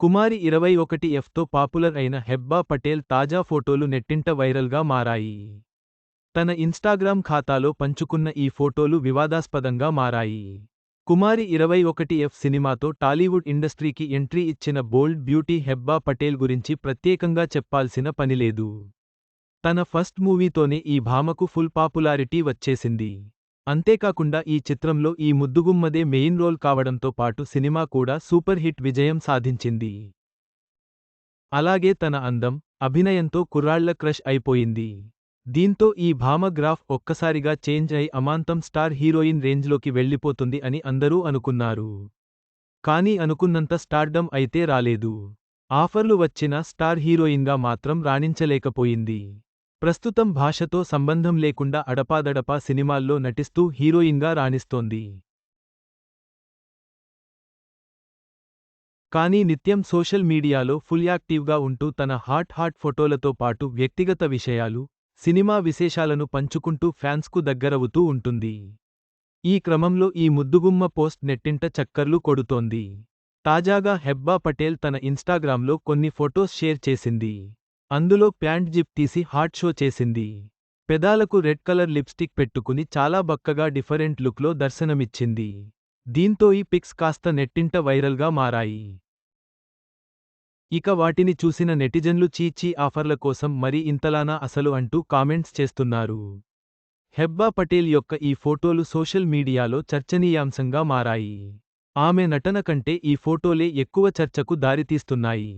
కుమారి 21Fతో popular అయిన హెబ్బా పటేల్ తాజా ఫోటోలు నెట్టింట వైరల్గా మారాయి. తన ఇన్స్టాగ్రామ్ ఖాతాలో పంచుకున్న ఈ ఫోటోలు వివాదాస్పదంగా మారాయి. కుమారి 21F సినిమాతో టాలీవుడ్ ఇండస్ట్రీకి ఎంట్రీ ఇచ్చిన బోల్డ్ బ్యూటీ హెబ్బా పటేల్ గురించి ప్రత్యేకంగా చెప్పాల్సిన పనిలేదు. తన ఫస్ట్ మూవీతోనే ఈ భామకు ఫుల్ పాపులారిటీ వచ్చేసింది. అంతేకాకుండా ఈ చిత్రంలో ఈ ముద్దుగుమ్మదే మెయిన్ రోల్ కావడంతో పాటు సినిమా కూడా సూపర్ హిట్ విజయం సాధించింది. అలాగే తన అందం, అభినయంతో కుర్రాళ్ల క్రష్ అయిపోయింది. దీంతో ఈ భామ గ్రాఫ్ ఒక్కసారిగా చేంజ్ అయి అమాంతం స్టార్ హీరోయిన్ రేంజ్లోకి వెళ్లిపోతుంది అని అందరూ అనుకున్నారు. కానీ అనుకున్నంత స్టార్డమ్ అయితే రాలేదు. ఆఫర్లు వచ్చినా స్టార్ హీరోయిన్గా మాత్రం రాణించలేకపోయింది. ప్రస్తుతం భాషతో సంబంధం లేకుండా అడపాదడపా సినిమాల్లో నటిస్తూ హీరోయిన్గా రాణిస్తోంది. కానీ నిత్యం సోషల్ మీడియాలో ఫుల్ యాక్టివ్గా ఉంటూ తన హాట్ ఫోటోలతో పాటు వ్యక్తిగత విషయాలు, సినిమా విశేషాలను పంచుకుంటూ ఫ్యాన్స్కు దగ్గరవుతూ ఉంటుంది. ఈ క్రమంలో ఈ ముద్దుగుమ్మ పోస్ట్ నెట్టింట చక్కర్లు కొడుతోంది. తాజాగా హెబ్బా పటేల్ తన ఇన్స్టాగ్రామ్లో కొన్ని ఫొటోస్ షేర్ చేసింది. అందులో ప్యాంట్ జిప్ తీసి హాట్ షో చేసింది. పెదాలకు రెడ్ కలర్ లిప్స్టిక్ పెట్టుకుని చాలా బక్కగా డిఫరెంట్ లుక్లో దర్శనమిచ్చింది. దీంతో ఈ పిక్స్ కాస్త నెట్టింట వైరల్గా మారాయి. ఇక వాటిని చూసిన నెటిజన్లు చీ ఆఫర్ల కోసం మరి ఇంతలానా అసలు అంటూ కామెంట్స్ చేస్తున్నారు. హెబ్బా పటేల్ యొక్క ఈ ఫోటోలు సోషల్ మీడియాలో చర్చనీయాంశంగా మారాయి. ఆమె నటన కంటే ఈ ఫోటోలే ఎక్కువ చర్చకు దారితీస్తున్నాయి.